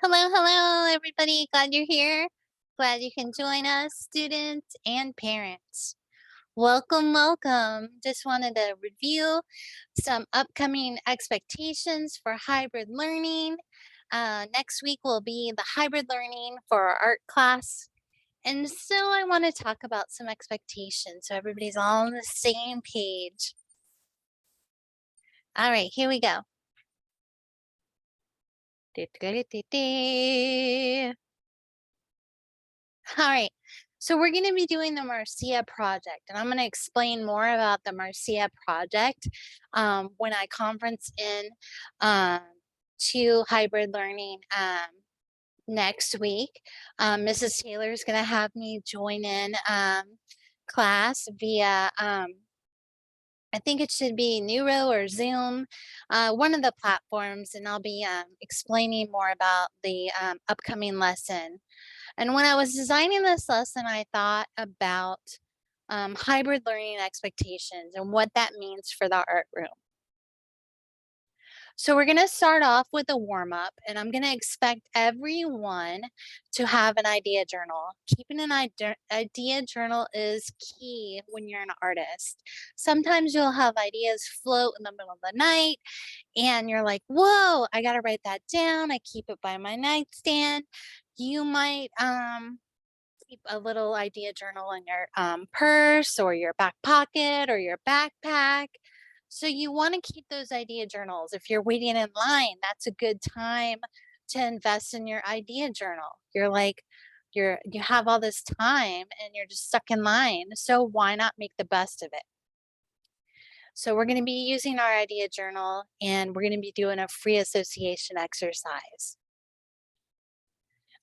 Hello, hello, everybody. Glad you're here. Glad you can join us, students and parents. Welcome, welcome. Just wanted to review some upcoming expectations for hybrid learning. Next week will be the hybrid learning for our art class. And so I want to talk about some expectations so everybody's all on the same page. All right, here we go. All right. So we're going to be doing the Marcia project, and I'm going to explain more about the Marcia project when I conference in um, to hybrid learning next week. Mrs. Taylor is going to have me join in class via, I think it should be Neuro or Zoom, one of the platforms, and I'll be explaining more about the upcoming lesson. And when I was designing this lesson, I thought about hybrid learning expectations and what that means for the art room. So we're going to start off with a warm up, and I'm going to expect everyone to have an idea journal. Keeping an idea journal is key when you're an artist. Sometimes you'll have ideas float in the middle of the night, and you're like, whoa, I got to write that down. I keep it by my nightstand. You might keep a little idea journal in your purse or your back pocket or your backpack. So you want to keep those idea journals. If you're waiting in line, that's a good time to invest in your idea journal. You have all this time and you're just stuck in line. So why not make the best of it? So we're going to be using our idea journal and we're going to be doing a free association exercise.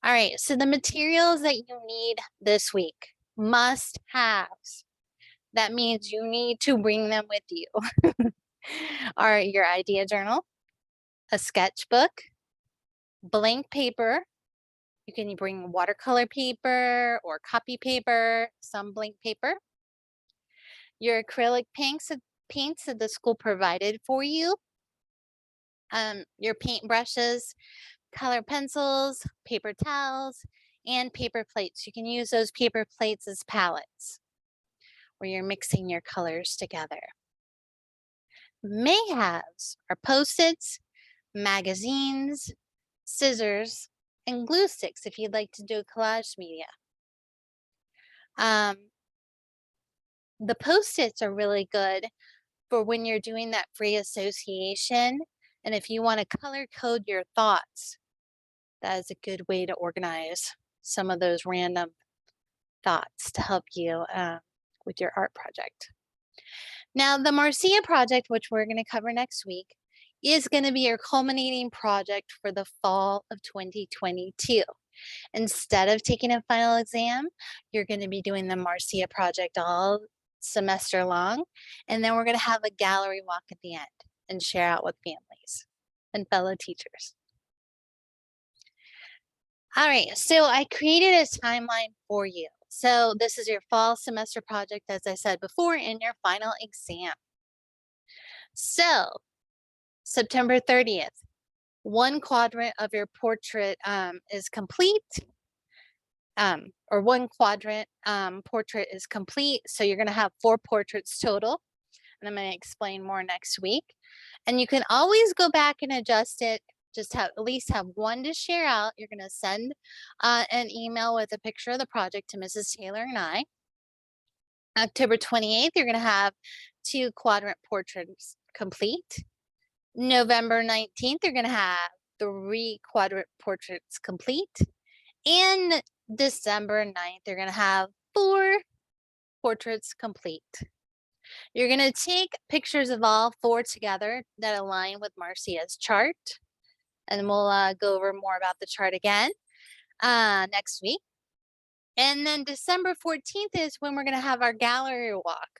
All right, so the materials that you need this week, must haves. That means you need to bring them with you. Are your idea journal, a sketchbook, blank paper. You can bring watercolor paper or copy paper, some blank paper. Your acrylic paints that the school provided for you. Your paint brushes, color pencils, paper towels, and paper plates. You can use those paper plates as palettes where you're mixing your colors together. May-haves are post-its, magazines, scissors, and glue sticks if you'd like to do collage media. The post-its are really good for when you're doing that free association. And if you want to color code your thoughts, that is a good way to organize some of those random thoughts to help you with your art project. Now, the Marcia project, which we're going to cover next week, is going to be your culminating project for the fall of 2022. Instead of taking a final exam, you're going to be doing the Marcia project all semester long. And then we're going to have a gallery walk at the end and share out with families and fellow teachers. All right, so I created a timeline for you. So this is your fall semester project, as I said before, in your final exam. So September 30th, one quadrant of your portrait is complete, or one quadrant portrait is complete. So you're going to have 4 portraits total. And I'm going to explain more next week. And you can always go back and adjust it. Just have at least have one to share out. You're going to send an email with a picture of the project to Mrs. Taylor and I. October 28th, you're going to have 2 quadrant portraits complete. November 19th, you're going to have 3 quadrant portraits complete. And December 9th, you're going to have 4 portraits complete. You're going to take pictures of all 4 together that align with Marcia's chart. And we'll go over more about the chart again next week. And then December 14th is when we're going to have our gallery walk.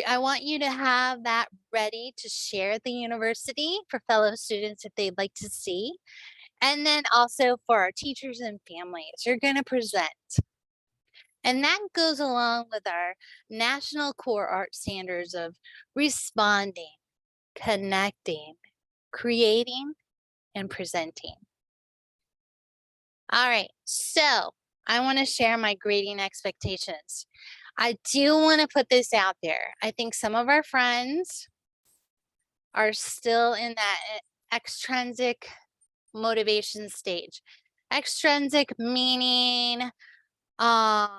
I want you to have that ready to share at the university for fellow students if they'd like to see. And then also for our teachers and families, you're going to present. And that goes along with our national core art standards of responding, connecting, creating, and presenting. All right. So I want to share my grading expectations. I do want to put this out there. I think some of our friends are still in that extrinsic motivation stage. Extrinsic meaning um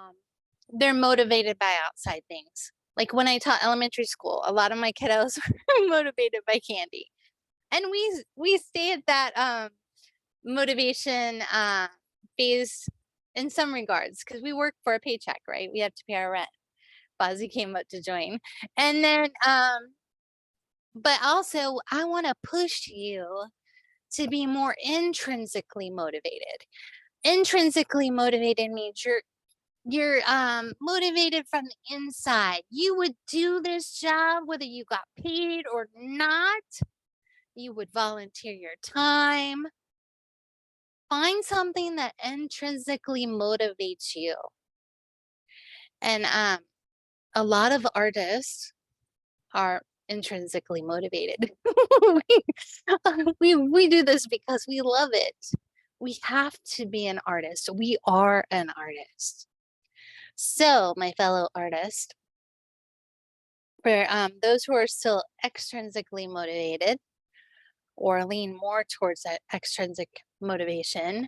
they're motivated by outside things. Like when I taught elementary school, a lot of my kiddos were motivated by candy. And we stay at that motivation phase in some regards because we work for a paycheck, right? We have to pay our rent. Bozzy came up to join. And then but also I want to push you to be more intrinsically motivated. Intrinsically motivated means you're motivated from the inside. You would do this job whether you got paid or not. You would volunteer your time. Find something that intrinsically motivates you. And a lot of artists are intrinsically motivated. we do this because we love it. We have to be an artist. We are an artist. So, my fellow artists, for those who are still extrinsically motivated or lean more towards that extrinsic motivation,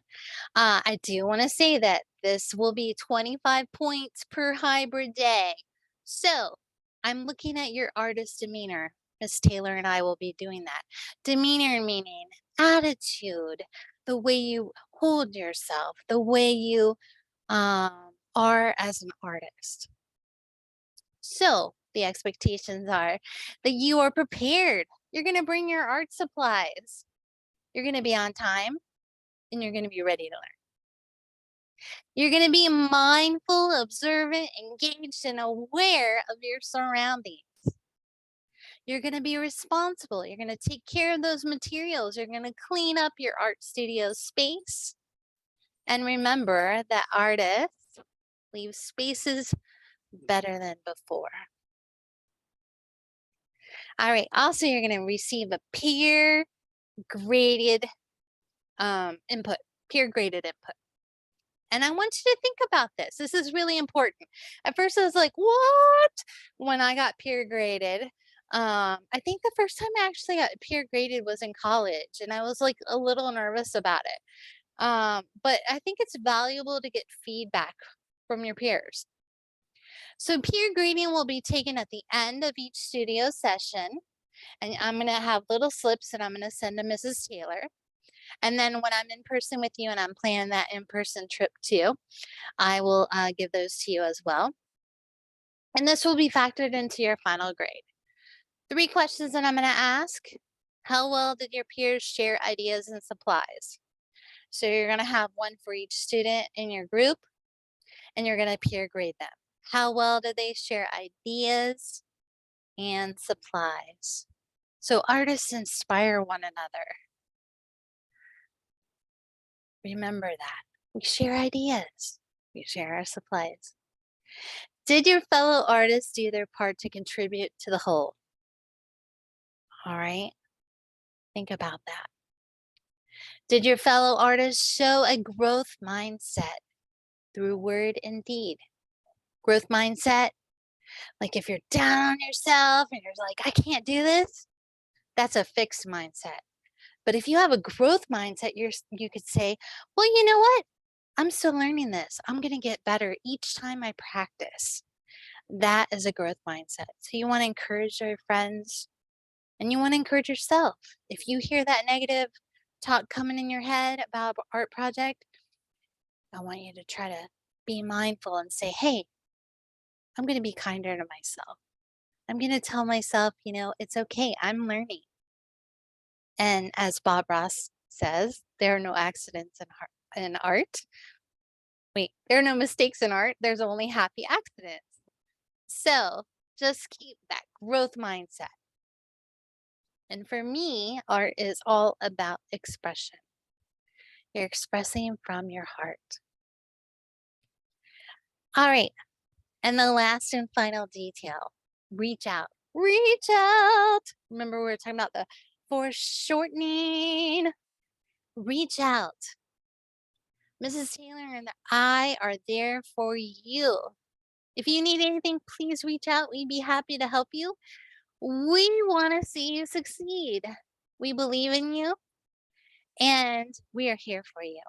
I do want to say that this will be 25 points per hybrid day. So I'm looking at your artist demeanor. Miss Taylor and I will be doing that. Demeanor meaning attitude, the way you hold yourself, the way you are as an artist. So the expectations are that you are prepared. You're going to bring your art supplies. You're going to be on time and you're going to be ready to learn. You're going to be mindful, observant, engaged, and aware of your surroundings. You're going to be responsible. You're going to take care of those materials. You're going to clean up your art studio space. And remember that artists leave spaces better than before. All right. Also, you're going to receive a peer graded input, peer graded input. And I want you to think about this. This is really important. At first, I was like, what? When I got peer graded, I think the first time I actually got peer graded was in college, and I was like a little nervous about it. But I think it's valuable to get feedback from your peers. So, peer grading will be taken at the end of each studio session, and I'm going to have little slips that I'm going to send to Mrs. Taylor. And then when I'm in person with you and I'm planning that in person trip too, I will give those to you as well. And this will be factored into your final grade. 3 questions that I'm going to ask. How well did your peers share ideas and supplies? So you're going to have one for each student in your group and you're going to peer grade them. How well did they share ideas and supplies? So artists inspire one another. Remember that. We share ideas. We share our supplies. Did your fellow artists do their part to contribute to the whole? All right, think about that. Did your fellow artists show a growth mindset through word and deed? Growth mindset, like if you're down on yourself and you're like, I can't do this, that's a fixed mindset. But if you have a growth mindset, you could say, well, you know what? I'm still learning this. I'm going to get better each time I practice. That is a growth mindset. So you want to encourage your friends and you want to encourage yourself. If you hear that negative talk coming in your head about art project, I want you to try to be mindful and say, hey, I'm going to be kinder to myself. I'm going to tell myself, it's okay. I'm learning. And as Bob Ross says, there are no accidents in art. Wait, there are no mistakes in art. There's only happy accidents. So just keep that growth mindset. And for me, art is all about expression. You're expressing from your heart. All right. And the last and final detail, reach out. Reach out. Remember, we were talking about the foreshortening. Reach out. Mrs. Taylor and I are there for you. If you need anything, please reach out. We'd be happy to help you. We want to see you succeed. We believe in you and we are here for you.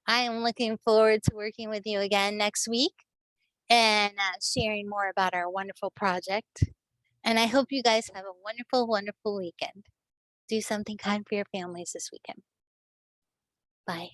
I am looking forward to working with you again next week and sharing more about our wonderful project. And I hope you guys have a wonderful, wonderful weekend. Do something kind for your families this weekend. Bye.